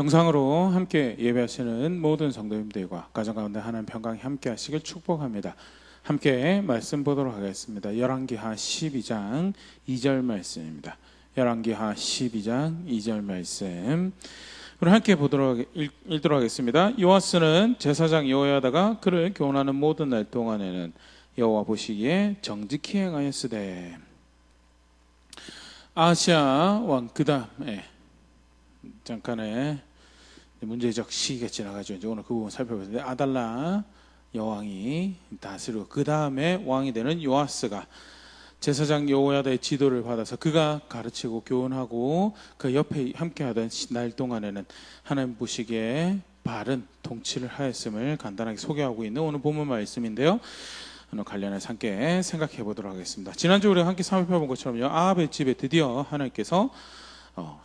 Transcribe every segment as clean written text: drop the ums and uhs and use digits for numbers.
영상으로 함께 예배하시는 모든 성도님들과 가정 가운데 하나님 평강이 함께 하시길 축복합니다. 함께 말씀 보도록 하겠습니다. 열왕기하 12장 2절 말씀입니다. 열왕기하 12장 2절 말씀 우리 함께 읽도록 하겠습니다. 요아스는 제사장 여호야다가 그를 교훈하는 모든 날 동안에는 여호와 보시기에 정직히 행하였으되. 아하시야 왕 그 다음에 잠깐의 문제적 시기가 지나가죠. 이제 오늘 그 부분 살펴보는데, 아달라 여왕이 다스리고 그 다음에 왕이 되는 요아스가 제사장 여호야다의 지도를 받아서 그가 가르치고 교훈하고 그 옆에 함께하던 날 동안에는 하나님 보시기에 바른 통치를 하였음을 간단하게 소개하고 있는 오늘 본문 말씀인데요. 오늘 관련해서 함께 생각해 보도록 하겠습니다. 지난주 우리가 함께 살펴본 것처럼요, 아합의 집에 드디어 하나님께서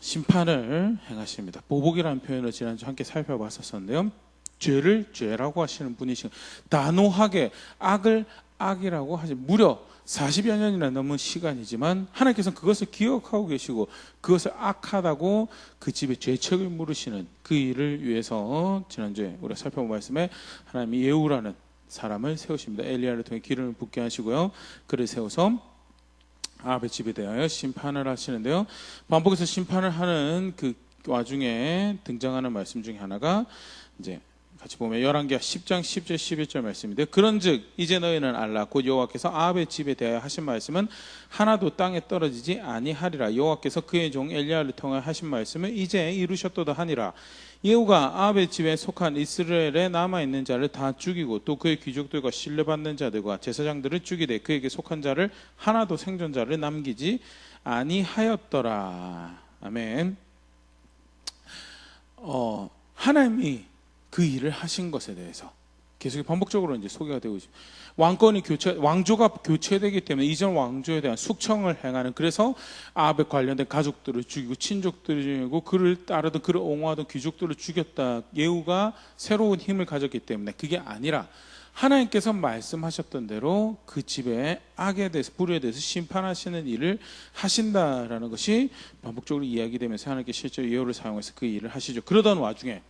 심판을 행하십니다. 보복이라는 표현을 지난주 함께 살펴봤었는데요, 죄를 죄라고 하시는 분이신, 단호하게 악을 악이라고 하시, 무려 40여 년이나 넘은 시간이지만 하나님께서는 그것을 기억하고 계시고 그것을 악하다고 그 집에 죄책을 물으시는 그 일을 위해서 지난주에 우리가 살펴본 말씀에 하나님이 예후라는 사람을 세우십니다. 엘리야를 통해 기름을 붓게 하시고요, 그를 세워서 아합의 집에 대하여 심판을 하시는데요, 반복해서 심판을 하는 그 와중에 등장하는 말씀 중에 하나가 이제 같이 보면 열왕기하 10장 10절 11절 말씀인데, 그런즉 이제 너희는 알라 곧 여호와께서 아합의 집에 대하여 하신 말씀은 하나도 땅에 떨어지지 아니하리라. 여호와께서 그의 종 엘리야를 통해 하신 말씀을 이제 이루셨도다 하니라. 예후가 아합의 집에 속한 이스라엘에 남아있는 자를 다 죽이고 또 그의 귀족들과 신뢰받는 자들과 제사장들을 죽이되 그에게 속한 자를 하나도 생존자를 남기지 아니하였더라. 아멘. 하나님이 그 일을 하신 것에 대해서 계속 반복적으로 이제 소개가 되고 있습니다. 왕조가 교체되기 때문에 이전 왕조에 대한 숙청을 행하는, 그래서 아합에 관련된 가족들을 죽이고 친족들을 죽이고 그를 따르던 그를 옹호하던 귀족들을 죽였다. 예후가 새로운 힘을 가졌기 때문에 그게 아니라 하나님께서 말씀하셨던 대로 그 집의 악에 대해서, 불의에 대해서 심판하시는 일을 하신다라는 것이 반복적으로 이야기되면서 하나님께 실제로 예후를 사용해서 그 일을 하시죠. 그러던 와중에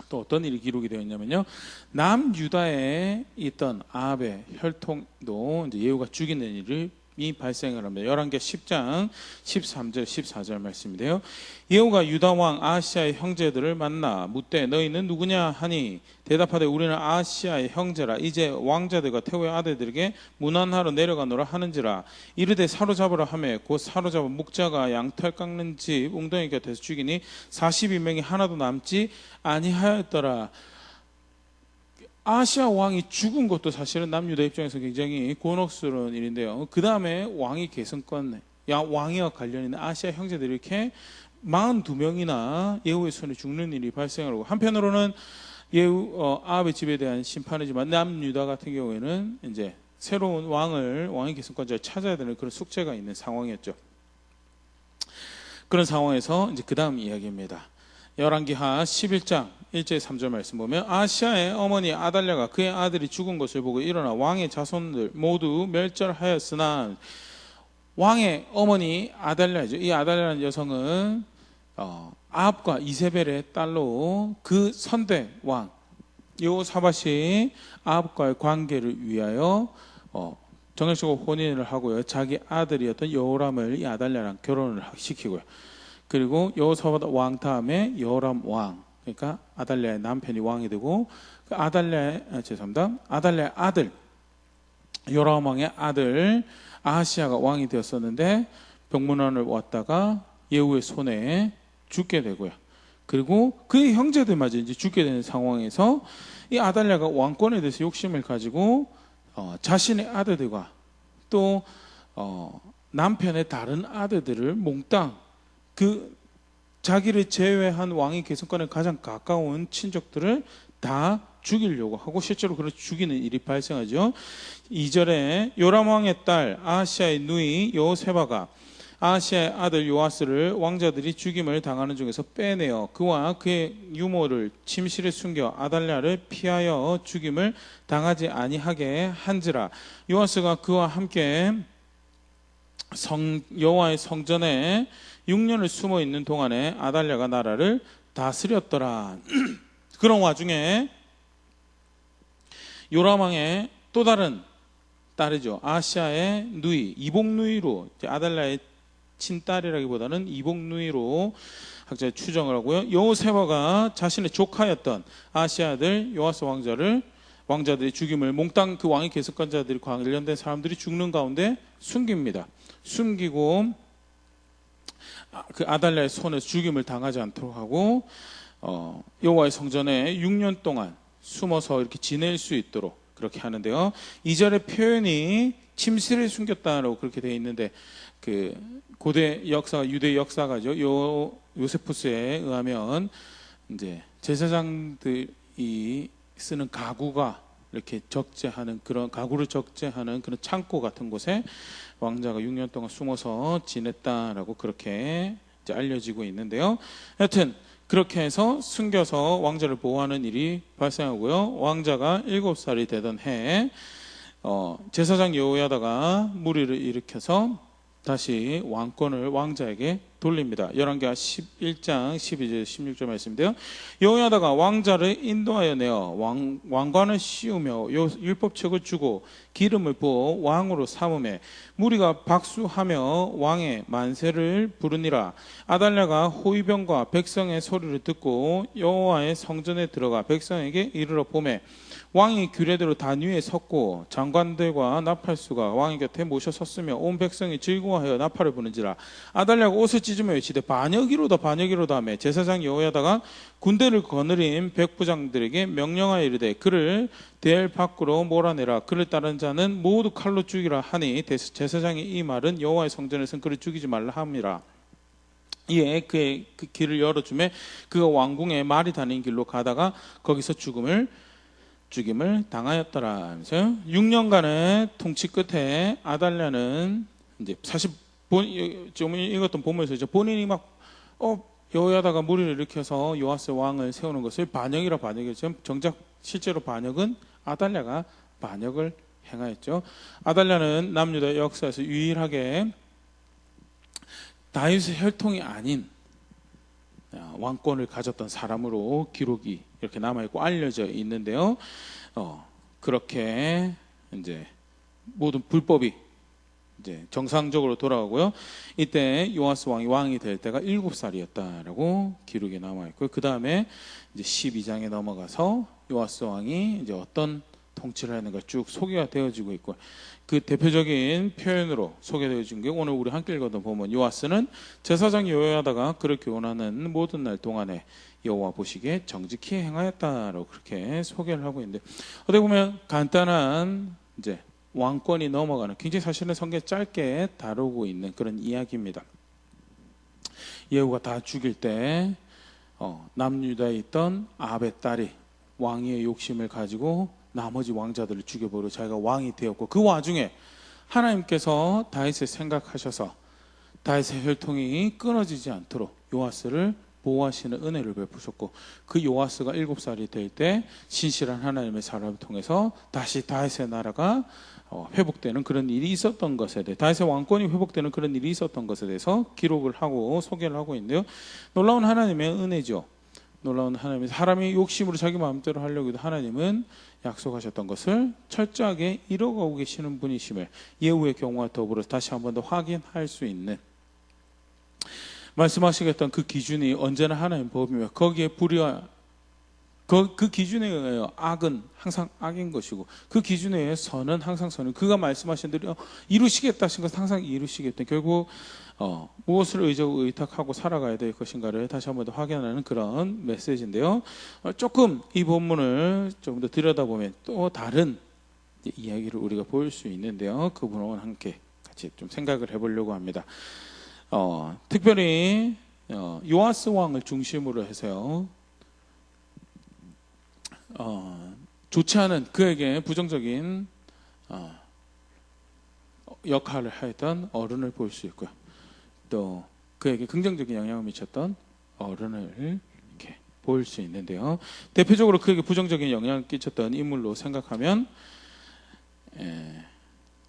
또 어떤 일이 기록이 되어 있냐면요, 남유다에 있던 아합의 혈통도 이제 예후가 죽이는 일이 발생을 합니다. 열왕기하 10장 13절 14절 말씀인데요, 예후가 유다 왕 아하시아의 형제들을 만나 묻되 너희는 누구냐 하니 대답하되 우리는 아하시아의 형제라. 이제 왕자들과 태후의 아들들에게 문안하러 내려가노라 하는지라. 이르되 사로잡으라 하매 곧 사로잡아 목자가 양털 깎는 집 웅덩이 곁에서 죽이니 42명이 하나도 남지 아니하였더라. 아하시아 왕이 죽은 것도 사실은 남유다 입장에서 굉장히 곤혹스러운 일인데요, 그 다음에 왕이 계승권, 왕위와 관련 있는 아하시아 형제들이 이렇게 42명이나 예후의 손에 죽는 일이 발생하고, 한편으로는 아합의 집에 대한 심판이지만 남유다 같은 경우에는 이제 새로운 왕의 계승권자를 찾아야 되는 그런 숙제가 있는 상황이었죠. 그런 상황에서 이제 그 다음 이야기입니다. 열왕기하 11장 1절 3절 말씀 보면, 아하시아의 어머니 아달랴가 그의 아들이 죽은 것을 보고 일어나 왕의 자손들 모두 멸절하였으나, 왕의 어머니 아달랴죠. 이 아달랴라는 여성은 아합과 이세벨의 딸로 그 선대 왕 여호사밧이 아합과의 관계를 위하여 정식적으로 혼인을 하고요, 자기 아들이었던 여호람을 이 아달랴랑 결혼을 시키고요, 그리고 여호사밧 왕 다음에 여호람 왕, 그러니까 아달랴의 남편이 왕이 되고, 그 아달랴의 아들 여호람 왕의 아들 아하시아가 왕이 되었었는데 병문안을 왔다가 예후의 손에 죽게 되고요, 그리고 그의 형제들마저 이제 죽게 되는 상황에서 이 아달랴가 왕권에 대해서 욕심을 가지고 자신의 아들들과 또 남편의 다른 아들들을 몽땅 그 자기를 제외한 왕의 계승권에 가장 가까운 친족들을 다 죽이려고 하고 실제로 그렇게 죽이는 일이 발생하죠. 2절에 요람 왕의 딸 아하시아의 누이 여호세바가 아하시아의 아들 요아스를 왕자들이 죽임을 당하는 중에서 빼내어 그와 그의 유모를 침실에 숨겨 아달랴를 피하여 죽임을 당하지 아니하게 한지라. 요아스가 그와 함께 여호와의 성전에 6년을 숨어 있는 동안에 아달랴가 나라를 다스렸더라. 그런 와중에 요람 왕의 또 다른 딸이죠. 아시아의 누이, 이복 누이로, 아달랴의 친딸이라기보다는 이복 누이로 학자의 추정을 하고요. 여호세바가 자신의 조카였던 아시아 아들 요아스 왕자들이 죽임을 몽땅 그 왕의 계습관자들이 관련된 사람들이 죽는 가운데 숨깁니다. 숨기고 그 아달랴의 손에서 죽임을 당하지 않도록 하고 여호와의 성전에 6년 동안 숨어서 이렇게 지낼 수 있도록 그렇게 하는데요. 2절의 표현이 침실에 숨겼다라고 그렇게 되어 있는데 그 고대 역사, 유대 역사가죠. 요세푸스에 의하면 이제 제사장들이 쓰는 가구가 이렇게 적재하는 그런 가구를 적재하는 그런 창고 같은 곳에 왕자가 6년 동안 숨어서 지냈다라고 그렇게 이제 알려지고 있는데요. 하여튼 그렇게 해서 숨겨서 왕자를 보호하는 일이 발생하고요. 왕자가 7살이 되던 해에 제사장 여호야다가 무리를 일으켜서 다시 왕권을 왕자에게 돌립니다. 열왕기하 11장 12절 16절 말씀인데요. 여호야다가 왕자를 인도하여 내어 왕관을 씌우며 율법책을 주고 기름을 부어 왕으로 삼음에 무리가 박수하며 왕의 만세를 부르니라. 아달랴가 호위병과 백성의 소리를 듣고 여호와의 성전에 들어가 백성에게 이르러 보매 왕이 규례대로 단 위에 섰고 장관들과 나팔수가 왕의 곁에 모셔 섰으며 온 백성이 즐거워하여 나팔을 부는지라. 아달랴가 옷을 찢으며 외치되 반역이로다 반역이로다 하며 제사장 여호야다가 군대를 거느린 백부장들에게 명령하여 이르되 그를 대 밖으로 몰아내라. 그를 따른 자는 모두 칼로 죽이라 하니 제사장이 이 말은 여호와의 성전에서는 그를 죽이지 말라 함이라. 이에 그의 그 길을 열어주매 그가 왕궁에 말이 다니는 길로 가다가 거기서 죽임을 당하였더라 하면서 6년간의 통치 끝에 아달랴는 이제 사실 좀 읽었던 본문에서 이제 본인이 막 여호야다가 무리를 일으켜서 요아스 왕을 세우는 것을 반역이라 반역했지만 정작 실제로 반역은 아달랴가 반역을 행하였죠. 아달랴는 남유다 역사에서 유일하게 다윗의 혈통이 아닌 왕권을 가졌던 사람으로 기록이 이렇게 남아있고 알려져 있는데요. 그렇게 이제 모든 불법이 이제 정상적으로 돌아가고요. 이때 요아스 왕이 될 때가 7살이었다라고 기록이 남아있고, 그 다음에 이제 12장에 넘어가서 요아스 왕이 이제 어떤 통치를 하는 가 쭉 소개가 되어지고 있고, 그 대표적인 표현으로 소개되어진 게 오늘 우리 함께 읽었던 본문, 요아스는 제사장 여호야다가 그를 교훈하는 모든 날 동안에 여호와 보시기에 정직히 행하였다라고 그렇게 소개를 하고 있는데, 어떻게 보면 간단한 이제 왕권이 넘어가는, 굉장히 사실은 성경에 짧게 다루고 있는 그런 이야기입니다. 예후가 다 죽일 때 남유다에 있던 아합의 딸이 왕위의 욕심을 가지고 나머지 왕자들을 죽여버리고 자기가 왕이 되었고, 그 와중에 하나님께서 다윗을 생각하셔서 다윗의 혈통이 끊어지지 않도록 요아스를 보호하시는 은혜를 베푸셨고, 그 요아스가 7살이 될 때 신실한 하나님의 사람을 통해서 다시 다윗의 나라가 회복되는 그런 일이 있었던 것에 대해, 다윗의 왕권이 회복되는 그런 일이 있었던 것에 대해서 기록을 하고 소개를 하고 있는데요. 놀라운 하나님의 은혜죠. 놀라운 하나님이, 사람이 욕심으로 자기 마음대로 하려고 해도 하나님은 약속하셨던 것을 철저하게 이뤄가고 계시는 분이심을 예후의 경우와 더불어 다시 한 번 더 확인할 수 있는, 말씀하시겠던 그 기준이 언제나 하나님 법이며, 거기에 불의와 그 기준에 의하여 악은 항상 악인 것이고, 그 기준에 의해 선은 항상 선은, 그가 말씀하신 대로 이루시겠다 하신 것은 항상 이루시겠다. 결국 무엇을 의탁하고 살아가야 될 것인가를 다시 한 번 더 확인하는 그런 메시지인데요. 조금 이 본문을 좀 더 들여다보면 또 다른 이야기를 우리가 볼 수 있는데요. 그 부분은 함께 같이 좀 생각을 해보려고 합니다. 특별히 요아스 왕을 중심으로 해서요, 좋지 않은, 그에게 부정적인 역할을 하였던 어른을 볼 수 있고요, 또 그에게 긍정적인 영향을 미쳤던 어른을 이렇게 볼 수 있는데요. 대표적으로 그에게 부정적인 영향을 끼쳤던 인물로 생각하면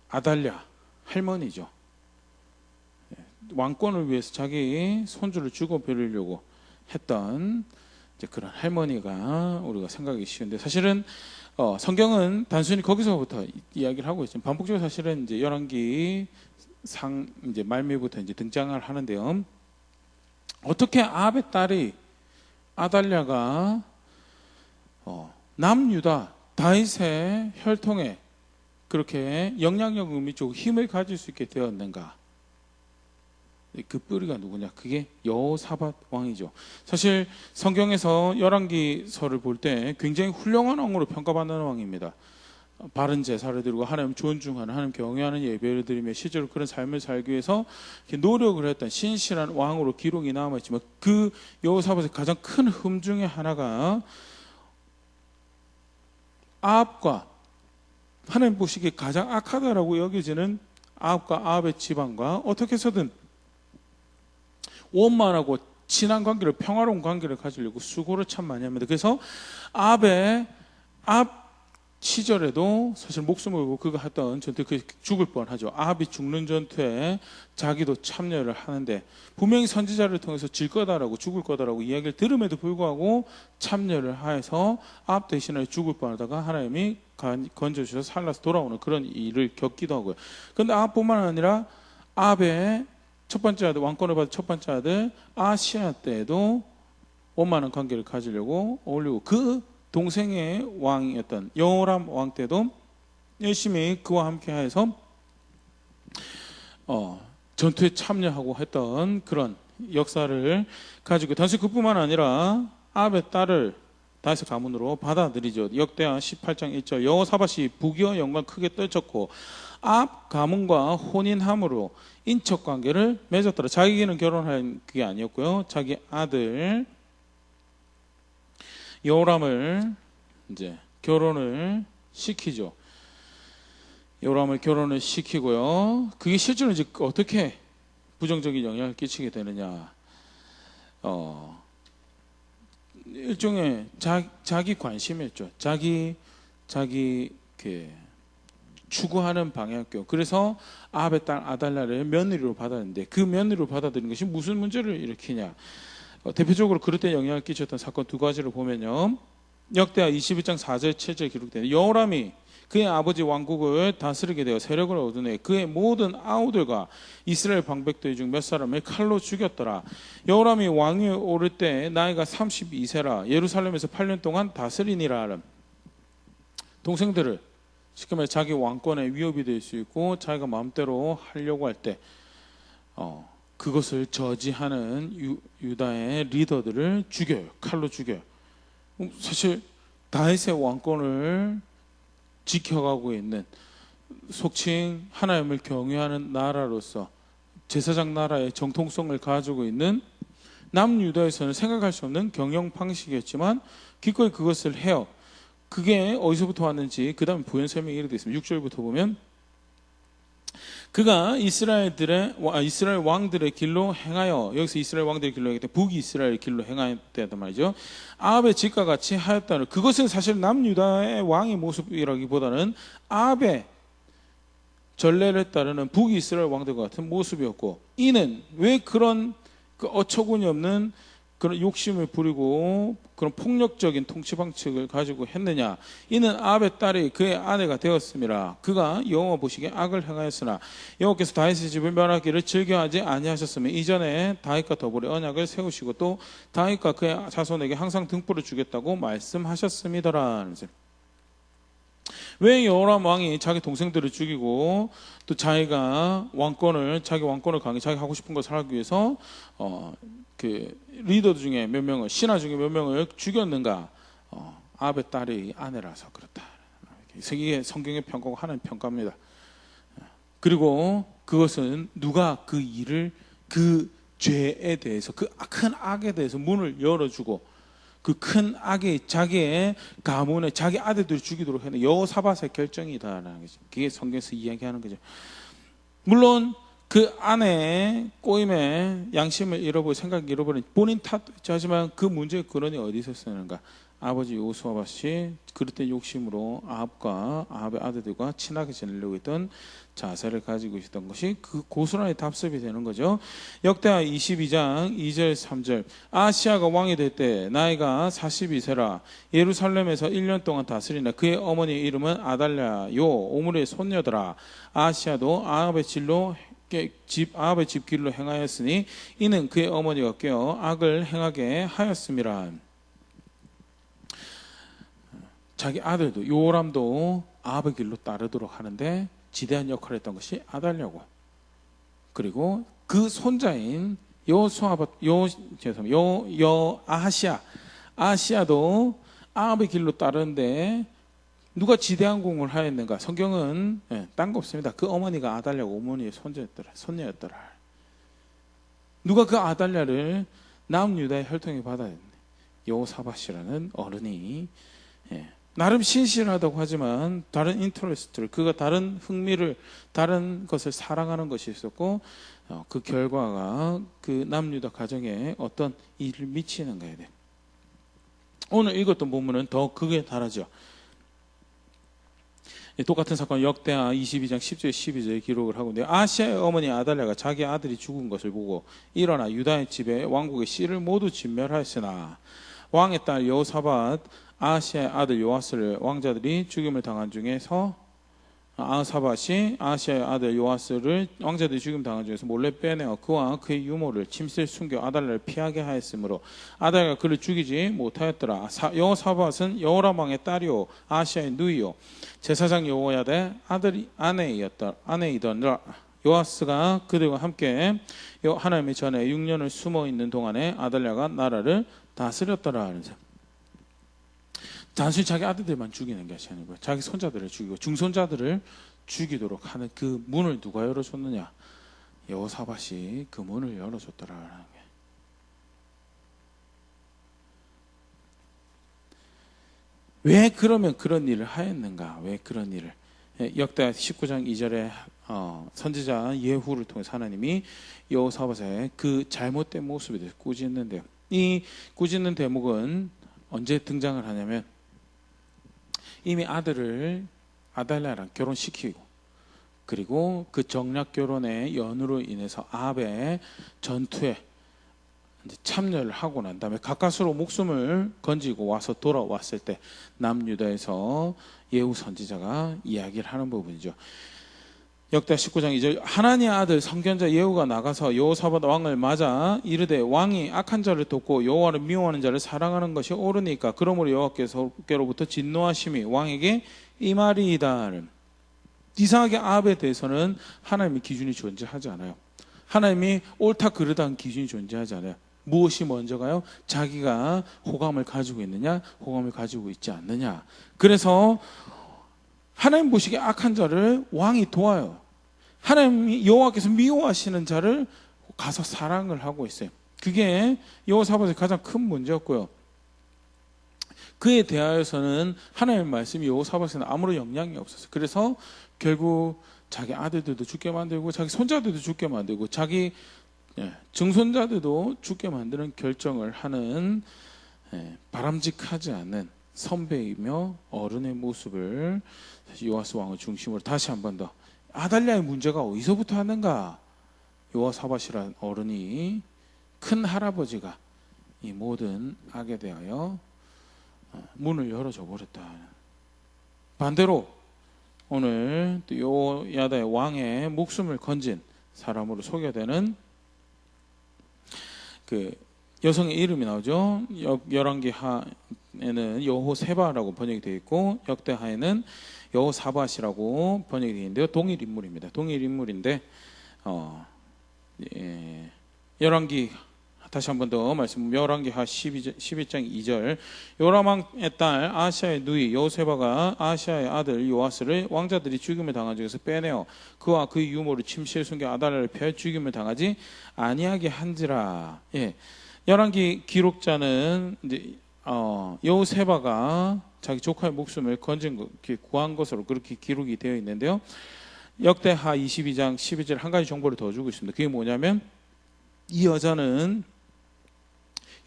아달랴 할머니죠. 왕권을 위해서 자기 손주를 죽어 버리려고 했던 이제 그런 할머니가 우리가 생각하기 쉬운데, 사실은 성경은 단순히 거기서부터 이야기를 하고 있죠. 반복적으로 사실은 이제 열왕기 이제 말미부터 이제 등장을 하는데요. 어떻게 아합의 딸이 아달랴가 남유다 다윗의 혈통에 그렇게 영향력 의미 쪽 힘을 가질 수 있게 되었는가? 그 뿌리가 누구냐? 그게 여호사밧 왕이죠. 사실 성경에서 열왕기서를 볼 때 굉장히 훌륭한 왕으로 평가받는 왕입니다. 바른 제사를 드리고 하나님 존중하는, 하나님 경외하는 예배를 드리며 실제로 그런 삶을 살기 위해서 노력을 했던 신실한 왕으로 기록이 남아있지만, 그 여호사밧의 가장 큰 흠 중에 하나가 아합과 하나님 보시기에 가장 악하다라고 여겨지는 아합과 아합의 집안과 어떻게 해서든 원만하고 친한 관계를, 평화로운 관계를 가지려고 수고를 참 많이 합니다. 그래서 아합 시절에도 사실 목숨을 걸고 그가 했던 전투에 죽을 뻔하죠. 아합이 죽는 전투에 자기도 참여를 하는데, 분명히 선지자를 통해서 질 거다라고, 죽을 거다라고 이야기를 들음에도 불구하고 참여를 해서 아합 대신에 죽을 뻔하다가 하나님이 건져주셔서 살라서 돌아오는 그런 일을 겪기도 하고요. 그런데 아합뿐만 아니라 아합의 첫 번째 아들, 왕권을 받은 첫 번째 아들 아시아 때에도 원만한 관계를 가지려고 어울리고, 그 동생의 왕이었던 여호람 왕 때도 열심히 그와 함께 해서 전투에 참여하고 했던 그런 역사를 가지고, 단순히 그뿐만 아니라 아합의 딸을 다윗의 가문으로 받아들이죠. 역대하 18장 1절 여호사밧이 부귀와 영광 크게 떨쳤고 아합 가문과 혼인함으로 인척 관계를 맺었더라. 자기는 결혼한 게 아니었고요. 자기 아들 여호람을 이제 결혼을 시키죠. 여호람을 결혼을 시키고요. 그게 실제로 이제 어떻게 부정적인 영향을 끼치게 되느냐? 일종의 자기 관심이었죠. 자기 추구하는 방향이었고, 그래서 아합의 딸 아달랴를 며느리로 받았는데, 그 며느리로 받아들인 것이 무슨 문제를 일으키냐? 대표적으로 그럴 때 영향을 끼쳤던 사건 두 가지를 보면요. 역대하 21장 4절 7절 기록되는, 여호람이 그의 아버지 왕국을 다스리게 되어 세력을 얻은 후에 그의 모든 아우들과 이스라엘 방백들 중 몇 사람을 칼로 죽였더라. 여호람이 왕위에 오를 때 나이가 32세라 예루살렘에서 8년 동안 다스리니라. 동생들을 쉽게 말해 자기 왕권에 위협이 될 수 있고 자기가 마음대로 하려고 할 때 그것을 저지하는 유다의 리더들을 죽여요. 칼로 죽여요. 사실 다윗의 왕권을 지켜가고 있는, 속칭 하나님을 경외하는 나라로서 제사장 나라의 정통성을 가지고 있는 남유다에서는 생각할 수 없는 경영 방식이었지만 기꺼이 그것을 해요. 그게 어디서부터 왔는지 그 다음에 부연 설명이 이렇게 되어 있습니다. 6절부터 보면, 그가 이스라엘 왕들의 길로 행하여, 여기서 이스라엘 왕들의 길로 행할 때 북이스라엘 길로 행하였단 말이죠. 아합의 집과 같이 하였다는, 그것은 사실 남유다의 왕의 모습이라기보다는 아합의 전례를 따르는 북이스라엘 왕들과 같은 모습이었고, 이는 왜 그런 어처구니 없는 그런 욕심을 부리고 그런 폭력적인 통치 방식을 가지고 했느냐? 이는 아합의 딸이 그의 아내가 되었음이라. 그가 여호와 보시기에 악을 행하였으나 여호와께서 다윗의 집을 멸하기를 즐겨하지 아니하셨으며 이전에 다윗과 더불어 언약을 세우시고 또 다윗과 그의 자손에게 항상 등불을 주겠다고 말씀하셨음이더라. 왜 여호람 왕이 자기 동생들을 죽이고 또 자기 왕권을 강해 자기 하고 싶은 것을 하기 위해서 그 리더 중에 몇 명을, 신하 중에 몇 명을 죽였는가? 아합의 딸이 아내라서 그렇다. 이게 성경의 평가고 하나님 평가입니다. 그리고 그것은 누가 그 일을, 그 죄에 대해서, 그 큰 악에 대해서 문을 열어주고 그 큰 악이 자기의 가문에 자기 아들들을 죽이도록 했는 여호사밧의 결정이다라는 거죠. 그게 성경에서 이야기하는 거죠. 물론 그 아내의 꼬임에 양심을 잃어버린, 생각을 잃어버린 본인 탓도 있죠. 하지만 그 문제의 근원이 어디서 쓰는가? 아버지 여호수아밧이 그릇된 욕심으로 아합과 아합의 아들들과 친하게 지내려고 했던 자세를 가지고 있었던 것이 그 고스란히 답습이 되는 거죠. 역대하 22장 2절 3절 아하시야가 왕이 될 때 나이가 42세라 예루살렘에서 1년 동안 다스리나 그의 어머니의 이름은 아달랴요 오므리의 손녀더라. 아하시야도 아합의 집 길로 행하였으니 이는 그의 어머니가 깨어 악을 행하게 하였음이라. 자기 아들도 요람도 아합의 길로 따르도록 하는데 지대한 역할을 했던 것이 아달랴고, 그리고 그 손자인 아하시야도 아합의 길로 따르는데 누가 지대한 공을 하였는가? 성경은 딴 거 없습니다. 그 어머니가 아달랴고 어머니의 손녀였더라. 누가 그 아달랴를 남유다의 혈통에 받아야 했는데 여호사밧이라는 어른이 나름 신실하다고 하지만 다른 인터레스트를, 그가 다른 흥미를, 다른 것을 사랑하는 것이 있었고 그 결과가 그 남유다 가정에 어떤 일을 미치는가에 대해 오늘 읽었던 본문은 더 크게 다르죠. 똑같은 사건 역대하 22장 10절 12절에 기록을 하고 있는데 아하시야의 어머니 아달랴가 자기 아들이 죽은 것을 보고 일어나 유다의 집에 왕국의 씨를 모두 진멸하였으나 왕의 딸 여호사밧 아하시야의 아들 요아스를 왕자들이 죽임을 당한 중에서 아하사밧이 아하시야의 아들 요아스를 왕자들이 죽임 당한 중에서 몰래 빼내어 그와 그의 유모를 침실 숨겨 아달랴를 피하게 하였으므로 아달랴가 그를 죽이지 못하였더라. 여호사밧은 여호람 왕의 딸이요 아하시야의 누이요 제사장 여호야다의 아내이더라. 요아스가 그들과 함께 하나님의 전에 6년을 숨어 있는 동안에 아달랴가 나라를 다스렸더라. 단순히 자기 아들들만 죽이는 것이 아니고 자기 손자들을 죽이고 중손자들을 죽이도록 하는 그 문을 누가 열어줬느냐? 여호사밧이 그 문을 열어줬더라라는 게. 왜 그러면 그런 일을 하였는가? 왜 그런 일을? 역대 19장 2절에 선지자 예후를 통해서 하나님이 여호사밧의 그 잘못된 모습에 대해서 꾸짖는데요. 이 꾸짖는 대목은 언제 등장을 하냐면 이미 아들을 아달랴랑 결혼시키고 그리고 그 정략 결혼의 연으로 인해서 아합의 전투에 참여를 하고 난 다음에 가까스로 목숨을 건지고 와서 돌아왔을 때 남유다에서 예후 선지자가 이야기를 하는 부분이죠. 역대 19장 2절 하나님의 아들 선견자 예후가 나가서 여호사밧 왕을 맞아 이르되 왕이 악한 자를 돕고 여호와를 미워하는 자를 사랑하는 것이 옳으니까 그러므로 여호와께로부터 진노하심이 왕에게 임하리이다. 이상하게 아합에 대해서는 하나님의 기준이 존재하지 않아요. 하나님이 옳다 그르다는 기준이 존재하지 않아요. 무엇이 먼저가요? 자기가 호감을 가지고 있느냐, 호감을 가지고 있지 않느냐. 그래서 하나님 보시기에 악한 자를 왕이 도와요. 하나님이 여호와께서 미워하시는 자를 가서 사랑을 하고 있어요. 그게 여호사밧의 가장 큰 문제였고요. 그에 대하여서는 하나님의 말씀이 여호사밧에는 아무런 영향이 없었어요. 그래서 결국 자기 아들들도 죽게 만들고 자기 손자들도 죽게 만들고 자기 증손자들도 죽게 만드는 결정을 하는 바람직하지 않은 선배이며 어른의 모습을 요아스 왕을 중심으로 다시 한 번 더 아달랴의 문제가 어디서부터 하는가? 여호사밧이라는 어른이 큰 할아버지가 이 모든 악에 대하여 문을 열어줘 버렸다. 반대로 오늘 요야다의 왕의 목숨을 건진 사람으로 소개되는 그 여성의 이름이 나오죠. 열왕기하에는 여호세바라고 번역이 되어 있고 역대하에는 여호사밧이라고 번역이 되어 있는데요. 동일 인물입니다. 동일 인물인데 열왕기 다시 한 번 더 말씀. 열왕기하 12장 2절 요람 왕의 딸 아하시야의 누이 여호세바가 아하시야의 아들 요아스를 왕자들이 죽임을 당한 중에서 빼내어 그와 그의 유모를 침실에 숨겨 아달랴를 피하여 죽임을 당하지 아니하게 한지라. 열왕기 기록자는 이제 여호세바가 자기 조카의 목숨을 구한 것으로 그렇게 기록이 되어 있는데요. 역대하 22장 12절 한 가지 정보를 더 주고 있습니다. 그게 뭐냐면 이 여자는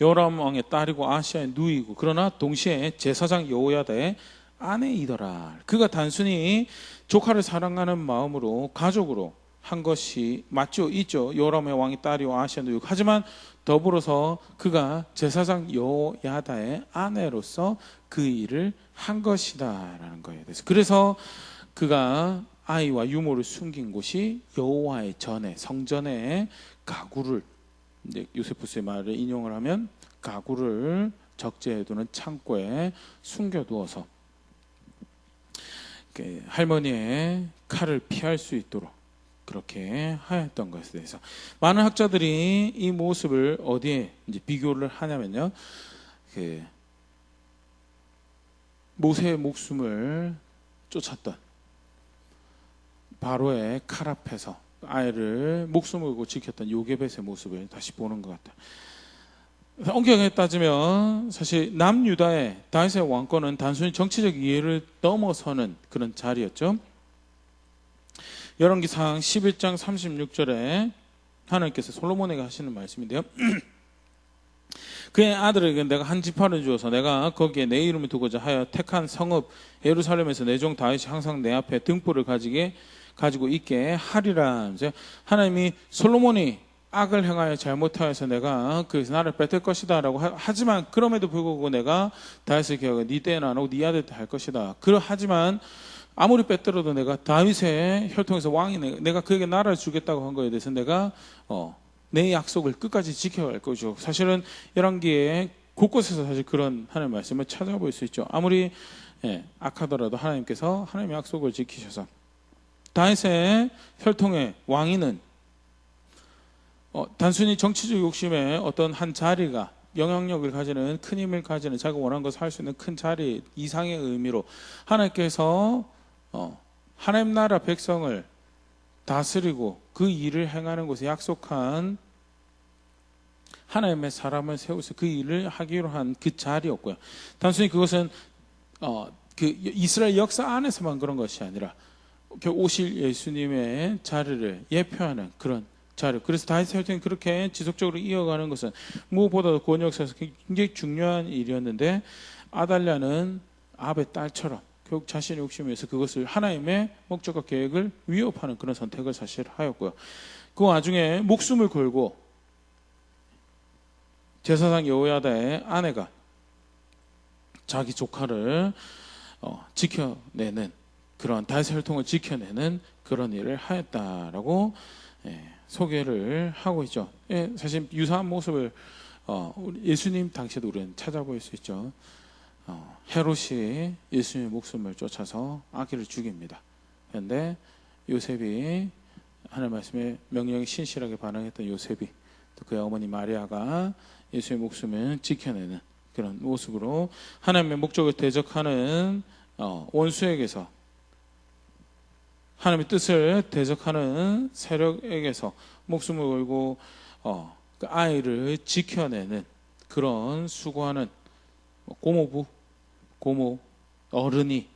여호람 왕의 딸이고 아시아의 누이고 그러나 동시에 제사장 여호야다의 아내이더라. 그가 단순히 조카를 사랑하는 마음으로 가족으로 한 것이 맞죠, 있죠. 여호람의 왕의 딸이고 아시아 누이고. 하지만 더불어서 그가 제사장 여호야다의 아내로서 그 일을 한 것이다라는 거예요. 그래서 그가 아이와 유모를 숨긴 곳이 여호와의 전에 성전에 가구를, 이제 요세푸스의 말을 인용을 하면 가구를 적재해두는 창고에 숨겨두어서 할머니의 칼을 피할 수 있도록 그렇게 하였던 것에 대해서 많은 학자들이 이 모습을 어디에 이제 비교를 하냐면요, 모세의 목숨을 쫓았던 바로의 칼 앞에서 아이를 목숨을 걸고 지켰던 요게벳의 모습을 다시 보는 것 같아요. 엄격하게 따지면 사실 남유다의 다윗의 왕권은 단순히 정치적 이해를 넘어서는 그런 자리였죠. 열왕기상 11장 36절에 하나님께서 솔로몬에게 하시는 말씀인데요. 그의 아들에게 내가 한 지파를 주어서 내가 거기에 내 이름을 두고자 하여 택한 성읍 예루살렘에서 내 종 다윗이 항상 내 앞에 등불을 가지고 있게 하리라. 하나님이 솔로몬이 악을 행하여 잘못하여서 내가 그 나를 뺏을 것이다 라고 하지만 그럼에도 불구하고 내가 다윗을 기억하고 네 때는 안 오고 네 아들 때 할 것이다. 하지만 아무리 뺏더라도 내가 다윗의 혈통에서 왕이 내가 그에게 나라를 주겠다고 한 거에 대해서 내가 내 약속을 끝까지 지켜갈 거죠. 사실은 열왕기에 곳곳에서 사실 그런 하나님의 말씀을 찾아볼 수 있죠. 아무리 악하더라도 하나님께서 하나님의 약속을 지키셔서 다윗의 혈통의 왕위는 단순히 정치적 욕심에 어떤 한 자리가 영향력을 가지는 큰 힘을 가지는 자기가 원하는 것을 할 수 있는 큰 자리 이상의 의미로 하나님께서 하나님 나라 백성을 다스리고 그 일을 행하는 곳에 약속한 하나님의 사람을 세워서 그 일을 하기로 한 그 자리였고요. 단순히 그것은 그 이스라엘 역사 안에서만 그런 것이 아니라 오실 예수님의 자리를 예표하는 그런 자료. 그래서 다윗의 혈통이 그렇게 지속적으로 이어가는 것은 무엇보다도 구원 역사에서 굉장히 중요한 일이었는데 아달랴는 아합의 딸처럼 결국 자신의 욕심에 의해서 그것을 하나님의 목적과 계획을 위협하는 그런 선택을 사실 하였고요. 그 와중에 목숨을 걸고 제사장 여호야다의 아내가 자기 조카를 지켜내는 그런 다윗의 혈통을 지켜내는 그런 일을 하였다라고 소개를 하고 있죠. 사실 유사한 모습을 예수님 당시에도 우리는 찾아볼 수 있죠. 헤롯이 예수님의 목숨을 쫓아서 아기를 죽입니다. 그런데 요셉이 하나님 말씀에 명령에 신실하게 반응했던 요셉이 또 그의 어머니 마리아가 예수의 목숨을 지켜내는 그런 모습으로 하나님의 목적을 대적하는 원수에게서 하나님의 뜻을 대적하는 세력에게서 목숨을 걸고 그 아이를 지켜내는 그런 수고하는 고모 어른이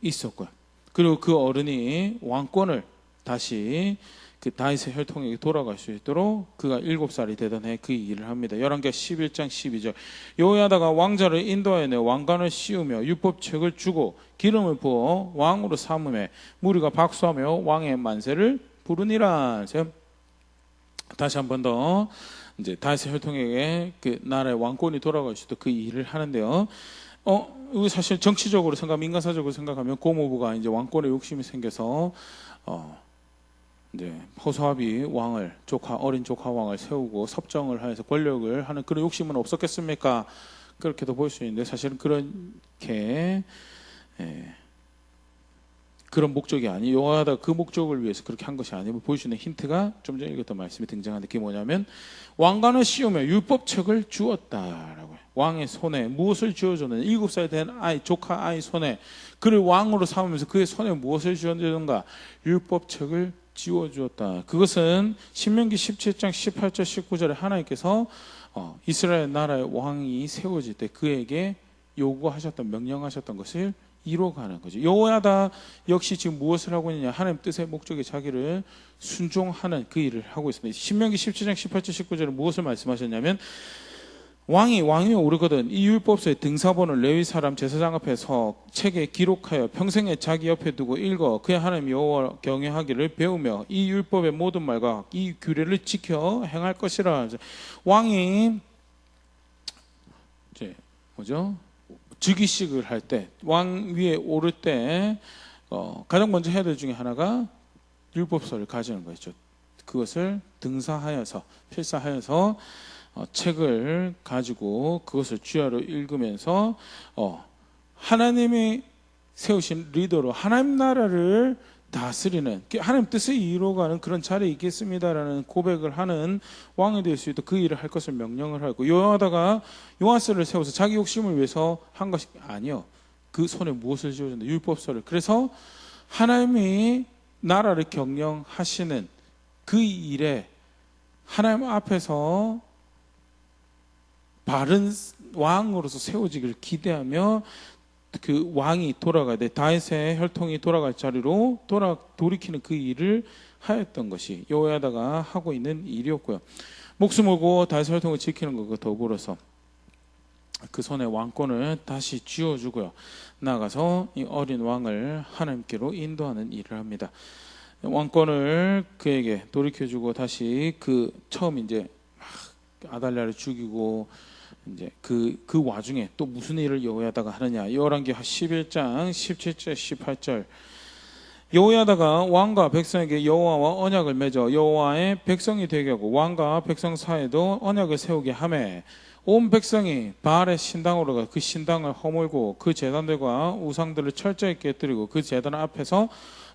있었고요. 그리고 그 어른이 왕권을 다시 그 다윗의 혈통에게 돌아갈 수 있도록 그가 7살이 되던 해 그 일을 합니다. 열왕기 11장 12절 여호야다가 왕자를 인도하여 왕관을 씌우며 율법책을 주고 기름을 부어 왕으로 삼음에 무리가 박수하며 왕의 만세를 부르니라. 다시 한 번 더 이제 다윗의 혈통에게 그 나라의 왕권이 돌아갈 수 있도록 그 일을 하는데요. 이거 사실 정치적으로 인간사적으로 생각하면 고모부가 이제 왕권에 욕심이 생겨서 이제 호소아비 왕을 어린 조카 왕을 세우고 섭정을 하여서 권력을 하는 그런 욕심은 없었겠습니까? 그렇게도 볼 수 있는데 사실은 그렇게 그런 목적이 아니 여호와가 그 목적을 위해서 그렇게 한 것이 아니고 볼 수 있는 힌트가 좀 전에 읽었던 말씀이 등장하는데 그게 뭐냐면 왕관을 씌우며 율법책을 주었다라고요. 왕의 손에 무엇을 쥐어줬느냐 7살 된 조카 아이 손에 그를 왕으로 삼으면서 그의 손에 무엇을 쥐어줬는가 율법책을 지워주었다. 그것은 신명기 17장 18절 19절에 하나님께서 이스라엘 나라의 왕이 세워질 때 그에게 요구하셨던 명령하셨던 것을 이뤄가는 거죠. 여호야다 역시 지금 무엇을 하고 있느냐 하나님 뜻의 목적에 자기를 순종하는 그 일을 하고 있습니다. 신명기 17장 18절 19절에 무엇을 말씀하셨냐면 왕이 오르거든 이 율법서의 등사본을 레위 사람 제사장 앞에서 책에 기록하여 평생에 자기 옆에 두고 읽어 그의 하나님 여호와 경외하기를 배우며 이 율법의 모든 말과 이 규례를 지켜 행할 것이라. 왕이 이제 뭐죠? 즉위식을 할 때, 왕 위에 오를 때 가장 먼저 해야 될 중에 하나가 율법서를 가지는 거죠. 그것을 등사하여서 필사하여서 책을 가지고 그것을 주야로 읽으면서 하나님이 세우신 리더로 하나님 나라를 다스리는 하나님 뜻을 이루어가는 그런 자리에 있겠습니다라는 고백을 하는 왕이 될 수 있도록 그 일을 할 것을 명령을 하고 요하다가 요아스를 세워서 자기 욕심을 위해서 한 것이 아니요. 그 손에 무엇을 쥐어준다? 율법서를. 그래서 하나님이 나라를 경영하시는 그 일에 하나님 앞에서 바른 왕으로서 세워지기를 기대하며 그 왕이 돌아가야 돼. 다윗의 혈통이 돌아갈 자리로 돌이키는 그 일을 하였던 것이 여호야다가 하고 있는 일이었고요. 목숨을 걸고 다윗의 혈통을 지키는 것과 더불어서 그 손에 왕권을 다시 쥐어주고요. 나아가서 이 어린 왕을 하나님께로 인도하는 일을 합니다. 왕권을 그에게 돌이켜주고 다시 처음 이제 아달랴를 죽이고 이제 그 와중에 또 무슨 일을 여호야다가 하느냐? 열왕기 11장 17절 18절. 여호야다가 왕과 백성에게 여호와와 언약을 맺어 여호와의 백성이 되게 하고 왕과 백성 사이에도 언약을 세우게 하매 온 백성이 바알의 신당으로 가 그 신당을 허물고 그 제단들과 우상들을 철저히 깨뜨리고 그 제단 앞에서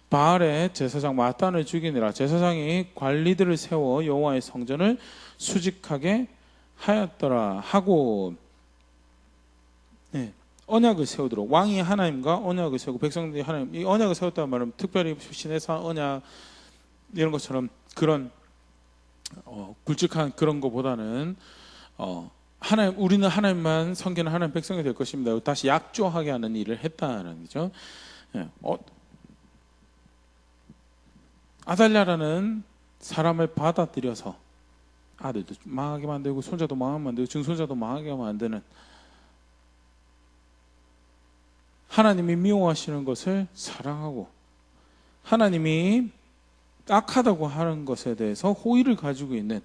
바알의 제사장 마단을 죽이니라. 제사장이 관리들을 세워 여호와의 성전을 수직하게 하였더라 하고 언약을 세우도록 왕이 하나님과 언약을 세우고 백성들이 하나님 이 언약을 세웠다는 말은 특별히 신에서 언약 이런 것처럼 그런 굵직한 그런 것보다는 우리는 하나님만 섬기는 하나님 백성이 될 것입니다. 다시 약조하게 하는 일을 했다는 거죠. 아달랴라는 사람을 받아들여서 아들도 망하게 만들고 손자도 망하게 만들고 증손자도 망하게 만드는 하나님이 미워하시는 것을 사랑하고 하나님이 악하다고 하는 것에 대해서 호의를 가지고 있는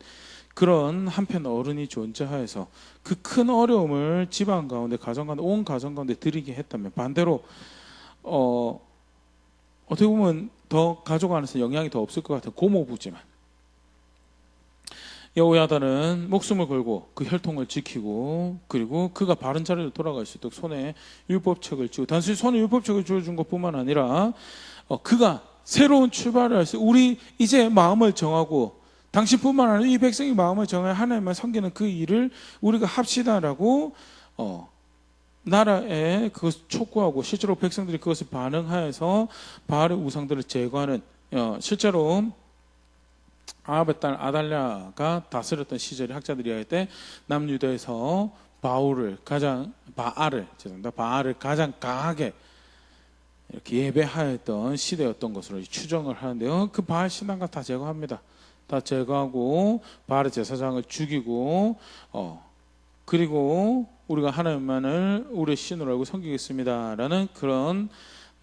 그런 한편 어른이 존재하여서 그 큰 어려움을 집안 가운데 가정 가운데 온 가정 가운데 드리게 했다면 반대로 어떻게 보면 더 가족 안에서 영향이 더 없을 것 같은 고모부지만 여호야다는 목숨을 걸고 그 혈통을 지키고 그리고 그가 바른 자리로 돌아갈 수 있도록 손에 율법책을 쥐고 단순히 손에 율법책을 쥐어준 것뿐만 아니라 그가 새로운 출발을 할 수 우리 이제 마음을 정하고 당신뿐만 아니라 이 백성이 마음을 정하여 하나님만 섬기는 그 일을 우리가 합시다라고 나라에 그것을 촉구하고 실제로 백성들이 그것을 반응하여서 바알의 우상들을 제거하는 실제로 아합의 딸 아달랴가 다스렸던 시절에 학자들이 할 때 남유다에서 바알을 가장 강하게 이렇게 예배하였던 시대였던 것으로 추정을 하는데요. 그 바알 신앙과 다 제거합니다. 다 제거하고 바알의 제사장을 죽이고 그리고 우리가 하나님만을 우리의 신으로 알고 섬기겠습니다라는 그런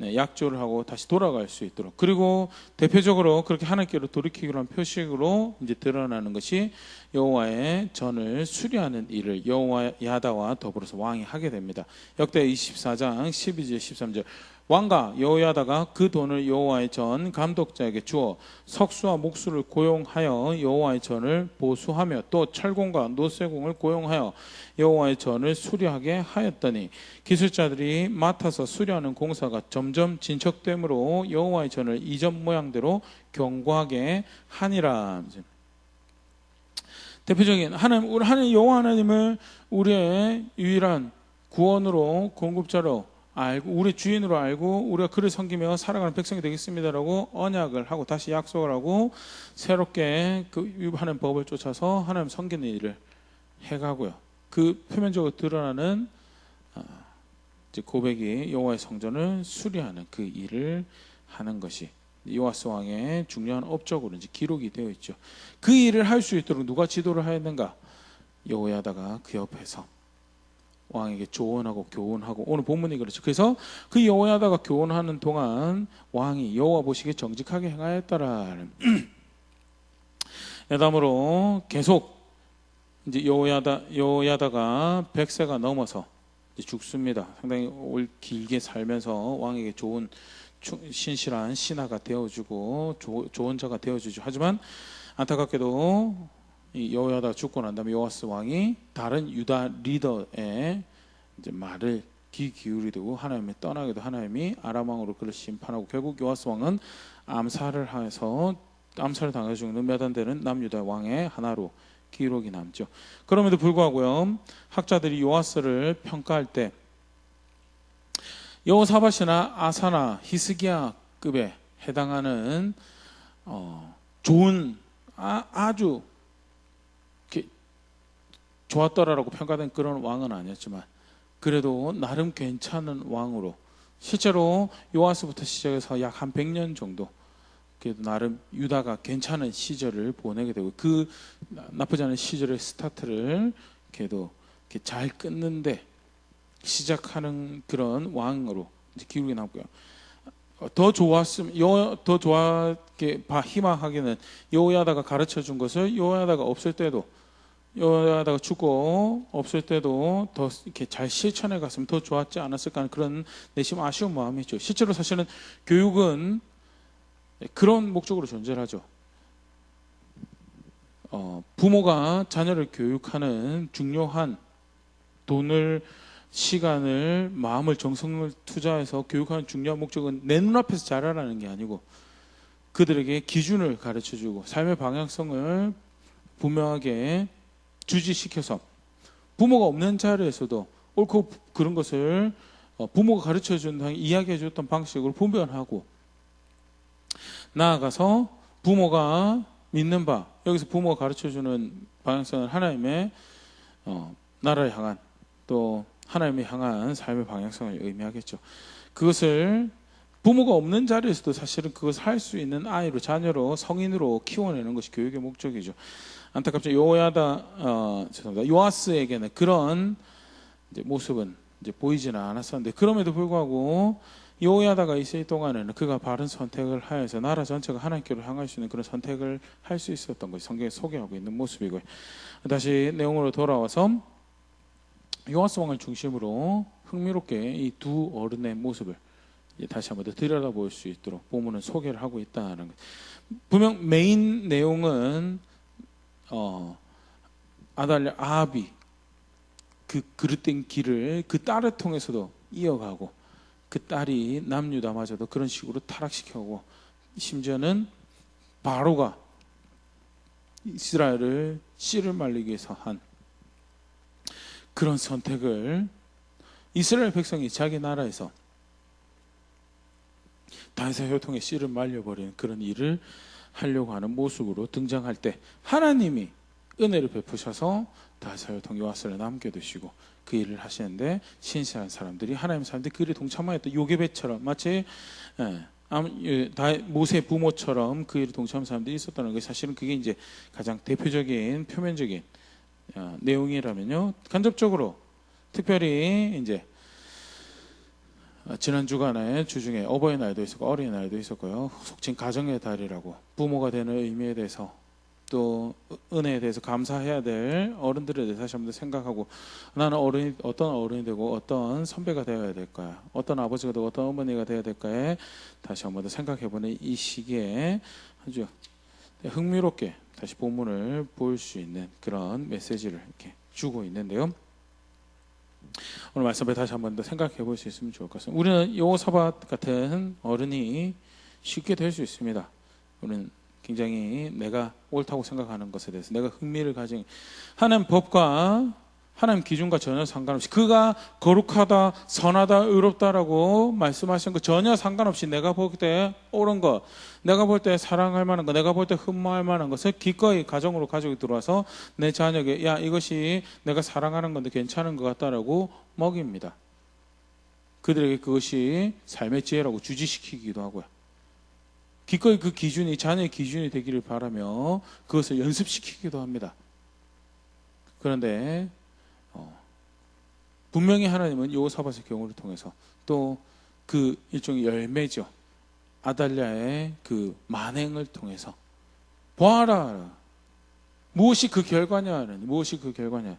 약조를 하고 다시 돌아갈 수 있도록 그리고 대표적으로 그렇게 하나님께로 돌이키기로 한 표식으로 이제 드러나는 것이 여호와의 전을 수리하는 일을 여호야다와 더불어서 왕이 하게 됩니다. 역대 24장 12절 13절 왕과 여호야다가 그 돈을 여호와의 전 감독자에게 주어 석수와 목수를 고용하여 여호와의 전을 보수하며 또 철공과 노쇠공을 고용하여 여호와의 전을 수리하게 하였더니 기술자들이 맡아서 수리하는 공사가 점점 진척됨으로 여호와의 전을 이전 모양대로 견고하게 하니라. 대표적인 하나님 여호와 하나님을 우리의 유일한 구원으로 공급자로 알고 우리 주인으로 알고 우리가 그를 섬기며 살아가는 백성이 되겠습니다라고 언약을 하고 다시 약속을 하고 새롭게 그 하는 법을 쫓아서 하나님 섬기는 일을 해가고요. 그 표면적으로 드러나는 이제 고백이 여호와의 성전을 수리하는 그 일을 하는 것이 요아스 왕의 중요한 업적으로 이제 기록이 되어 있죠. 그 일을 할 수 있도록 누가 지도를 하였는가? 여호야다가 그 옆에서 왕에게 조언하고 교훈하고, 오늘 본문이 그렇죠. 그래서 그 여호야다가 교훈하는 동안 왕이 여호와 보시기에 정직하게 행하였더라. 야담으로 계속 이제 여호야다가 100세가 넘어서 이제 죽습니다. 상당히 길게 살면서 왕에게 좋은 신실한 신하가 되어주고 좋은 자가 되어주죠. 하지만 안타깝게도 이 여호야다가 죽고 난 다음에 요아스 왕이 다른 유다 리더의 이제 말을 귀 기울이고 하나님을 떠나게도 하나님이 아람 왕으로 그를 심판하고, 결국 요아스 왕은 암살을 당해 죽는 몇 안 되는 남유다 왕의 하나로 기록이 남죠. 그럼에도 불구하고요, 학자들이 요아스를 평가할 때 여호사밧이나 아사나 히스기야급에 해당하는 좋은 아주 좋았더라라고 평가된 그런 왕은 아니었지만 그래도 나름 괜찮은 왕으로, 실제로 요아스부터 시작해서 약 한 100년 정도 그래도 나름 유다가 괜찮은 시절을 보내게 되고, 그 나쁘지 않은 시절의 스타트를 그래도 잘 끊는데 시작하는 그런 왕으로 이제 기록이 남고요. 더 좋았게 희망하기는 여호야다가 가르쳐 준 것을 여호야다가 없을 때도, 여호야다가 죽고 없을 때도 더 이렇게 잘 실천해 갔으면 더 좋았지 않았을까 하는 그런 내심 아쉬운 마음이 있죠. 실제로 사실은 교육은 그런 목적으로 존재하죠. 부모가 자녀를 교육하는 중요한 돈을, 시간을, 마음을, 정성을 투자해서 교육하는 중요한 목적은 내 눈앞에서 자라라는 게 아니고 그들에게 기준을 가르쳐주고 삶의 방향성을 분명하게 주지시켜서 부모가 없는 자리에서도 옳고 그런 것을 부모가 가르쳐준, 이야기해줬던 방식으로 분별하고, 나아가서 부모가 믿는 바, 여기서 부모가 가르쳐주는 방향성은 하나님의 나라를 향한, 또 하나님을 향한 삶의 방향성을 의미하겠죠. 그것을 부모가 없는 자리에서도 사실은 그것을 할 수 있는 아이로, 자녀로, 성인으로 키워내는 것이 교육의 목적이죠. 안타깝죠. 요아스에게는 그런 이제 모습은 이제 보이지는 않았었는데, 그럼에도 불구하고 여호야다가 있을 동안에는 그가 바른 선택을 하여서 나라 전체가 하나님께로 향할 수 있는 그런 선택을 할 수 있었던 것이 성경에 소개하고 있는 모습이고요. 다시 내용으로 돌아와서 요아스 왕을 중심으로 흥미롭게 이 두 어른의 모습을 다시 한번 더 들여다볼 수 있도록 본문은 소개를 하고 있다는 것. 분명 메인 내용은 아달랴 아합이 그 그릇된 길을 그 딸을 통해서도 이어가고, 그 딸이 남유다마저도 그런 식으로 타락시켜고, 심지어는 바로가 이스라엘을 씨를 말리기 위해서 한 그런 선택을, 이스라엘 백성이 자기 나라에서 다윗의 혈통에 씨를 말려버리는 그런 일을 하려고 하는 모습으로 등장할 때 하나님이 은혜를 베푸셔서 다윗의 혈통 요아스를 남겨두시고 그 일을 하시는데, 신실한 사람들이, 하나님 사람들이 그 일에 동참하였던 요게벳처럼, 마치 모세 부모처럼 그 일에 동참한 사람들이 있었다는 것이, 사실은 그게 이제 가장 대표적인 표면적인 내용이라면요, 간접적으로 특별히 이제 지난 주간에 주중에 어버이날도 있었고 어린이날도 있었고요, 속칭 가정의 달이라고 부모가 되는 의미에 대해서, 또 은혜에 대해서 감사해야 될 어른들에 대해서 다시 한번 생각하고, 나는 어떤 어른이 되고 어떤 선배가 되어야 될까, 어떤 아버지가 되고 어떤 어머니가 되어야 될까에 다시 한번 더 생각해보는 이 시기에 아주 흥미롭게 다시 본문을 볼 수 있는 그런 메시지를 이렇게 주고 있는데요. 오늘 말씀을 다시 한번 더 생각해 볼 수 있으면 좋을 것 같습니다. 우리는 여호사밧 같은 어른이 쉽게 될 수 있습니다. 우리는 굉장히 내가 옳다고 생각하는 것에 대해서 내가 흥미를 가진, 하나님 법과 하나님 기준과 전혀 상관없이, 그가 거룩하다, 선하다, 의롭다라고 말씀하신 것 전혀 상관없이 내가 볼 때 옳은 것, 내가 볼 때 사랑할 만한 것, 내가 볼 때 흠모할 만한 것을 기꺼이 가정으로 가지고 들어와서 내 자녀에게, 야, 이것이 내가 사랑하는 건데 괜찮은 것 같다라고 먹입니다. 그들에게 그것이 삶의 지혜라고 주지시키기도 하고요. 기꺼이 그 기준이 자녀의 기준이 되기를 바라며 그것을 연습시키기도 합니다. 그런데 분명히 하나님은 여호사밧의 경우를 통해서 또 그 일종의 열매죠. 아달랴의 그 만행을 통해서 보아라. 무엇이 그 결과냐? 무엇이 그 결과냐?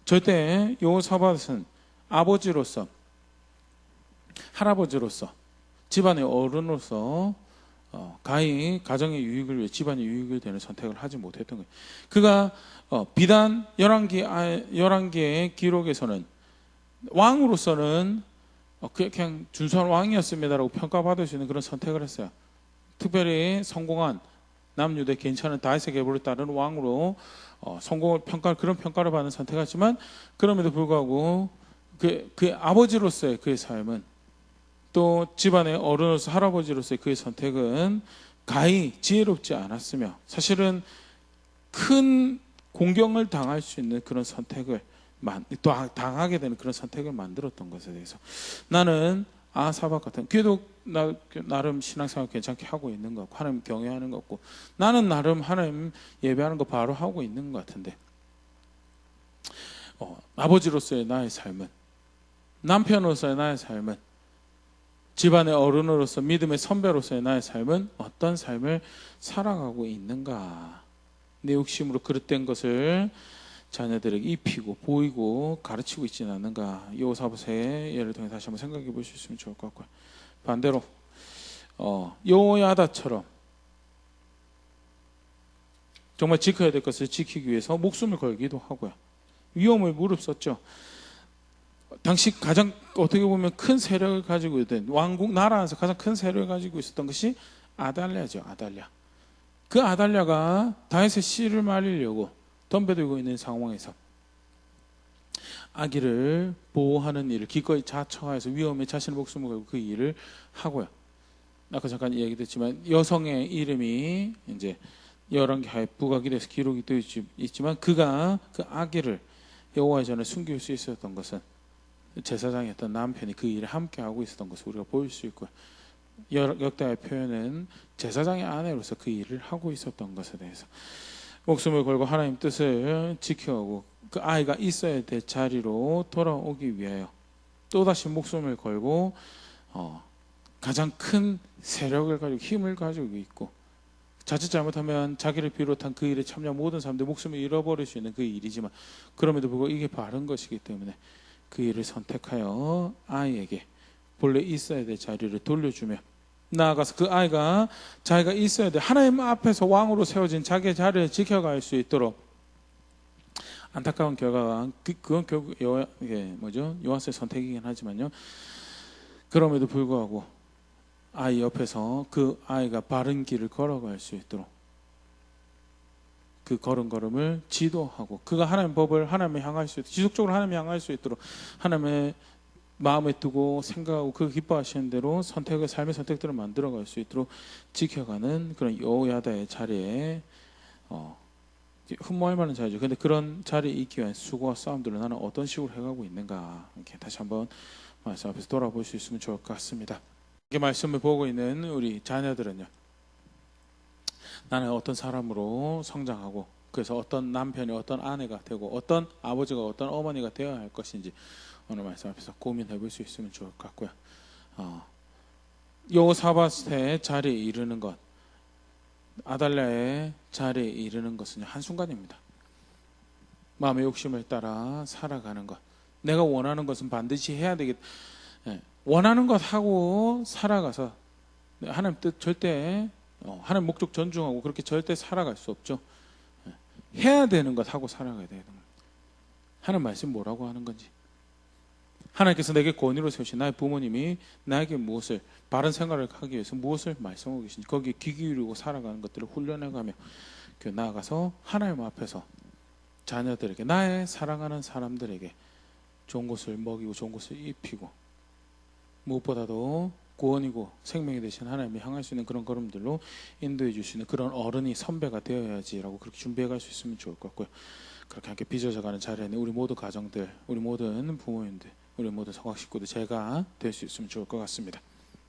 절대 여호사밧은 아버지로서, 할아버지로서, 집안의 어른으로서 가정의 유익을 위해 집안의 유익을 되는 선택을 하지 못했던 거예요. 그가 비단 열왕기의 기록에서는 왕으로서는 그냥 준수한 왕이었습니다라고 평가받을 수 있는 그런 선택을 했어요. 특별히 성공한 남유대 괜찮은 다윗의 계보를 따르는 왕으로 그런 평가를 받는 선택했지만 그럼에도 불구하고 그 아버지로서의 그의 삶은 또 집안의 어른으로서 할아버지로서의 그의 선택은 가히 지혜롭지 않았으며 사실은 큰 공경을 당할 수 있는 그런 선택을 또 당하게 되는 그런 선택을 만들었던 것에 대해서 나는 아사밧 같은 그래도 나름 신앙생활 괜찮게 하고 있는 것 같고 하나님 경외하는 것 같고 나는 나름 하나님 예배하는 거 바로 하고 있는 것 같은데 아버지로서의 나의 삶은 남편으로서의 나의 삶은 집안의 어른으로서 믿음의 선배로서의 나의 삶은 어떤 삶을 살아가고 있는가 내 욕심으로 그릇된 것을 자녀들에게 입히고 보이고 가르치고 있지는 않는가 여호사밧의 예를 통해 다시 한번 생각해 볼 수 있으면 좋을 것 같고요. 반대로 여호야다처럼 정말 지켜야 될 것을 지키기 위해서 목숨을 걸기도 하고요. 위험을 무릅썼죠. 당시 가장 어떻게 보면 큰 세력을 가지고 있던 왕국 나라 안에서 가장 큰 세력을 가지고 있었던 것이 아달랴죠. 아달랴. 그 아달랴가 다윗의 씨를 말리려고 덤벼들고 있는 상황에서 아기를 보호하는 일을 기꺼이 자처하여서 위험에 자신의 목숨을 걸고 그 일을 하고요. 아까 잠깐 이야기했지만 여성의 이름이 이제 열왕기하에 부각이 돼서 기록이 되어 있지만 그가 그 아기를 여호와의 전에 숨길 수 있었던 것은 제사장이었던 남편이 그 일을 함께 하고 있었던 것을 우리가 볼 수 있고요. 역대의 표현은 제사장의 아내로서 그 일을 하고 있었던 것에 대해서 목숨을 걸고 하나님 뜻을 지켜오고 그 아이가 있어야 될 자리로 돌아오기 위하여 또다시 목숨을 걸고 가장 큰 세력을 가지고 힘을 가지고 있고 자칫 잘못하면 자기를 비롯한 그 일에 참여한 모든 사람들 목숨을 잃어버릴 수 있는 그 일이지만 그럼에도 불구하고 이게 바른 것이기 때문에 그 일을 선택하여 아이에게 본래 있어야 될 자리를 돌려주며 나아가서 그 아이가 자기가 있어야 될 하나님 앞에서 왕으로 세워진 자기의 자리를 지켜갈 수 있도록 안타까운 결과가 그건 결국 요한스의 선택이긴 하지만요. 그럼에도 불구하고 아이 옆에서 그 아이가 바른 길을 걸어갈 수 있도록 그 걸음을 지도하고 그가 하나님 법을 하나님을 향할 수 있도록 지속적으로 하나님을 향할 수 있도록 하나님의 마음에 두고 생각하고 그 기뻐하시는 대로 삶의 선택들을 만들어갈 수 있도록 지켜가는 그런 여호야다의 자리에 흠모할 만한 자리죠. 그런데 그런 자리에 있기 위한 수고와 싸움들을 나는 어떤 식으로 해가고 있는가 이렇게 다시 한번 말씀 앞에서 돌아볼 수 있으면 좋을 것 같습니다. 이렇게 말씀을 보고 있는 우리 자녀들은요. 나는 어떤 사람으로 성장하고 그래서 어떤 남편이 어떤 아내가 되고 어떤 아버지가 어떤 어머니가 되어야 할 것인지 오늘 말씀 앞에서 고민해 볼 수 있으면 좋을 것 같고요. 여호사밧의 자리에 이르는 것 아달랴의 자리에 이르는 것은 한순간입니다. 마음의 욕심을 따라 살아가는 것 내가 원하는 것은 반드시 해야 되겠다. 원하는 것 하고 살아가서 하나님 뜻 절대 하나님 목적 존중하고 그렇게 절대 살아갈 수 없죠. 해야 되는 것 하고 살아가야 되는 것. 하나님 말씀 뭐라고 하는 건지 하나님께서 내게 권위로 세우신 나의 부모님이 나에게 무엇을 바른 생활을 하기 위해서 무엇을 말씀하고 계신지 거기에 귀 기울이고 살아가는 것들을 훈련해가며 나아가서 하나님 앞에서 자녀들에게 나의 사랑하는 사람들에게 좋은 것을 먹이고 좋은 것을 입히고 무엇보다도 구원이고 생명이 되신 하나님을 향할 수 있는 그런 걸음들로 인도해 줄 수 있는 그런 어른이 선배가 되어야지라고 그렇게 준비해 갈 수 있으면 좋을 것 같고요. 그렇게 함께 빚어져 가는 자리에는 우리 모두 가정들, 우리 모든 부모님들, 우리 모든 성악 식구들 제가 될 수 있으면 좋을 것 같습니다.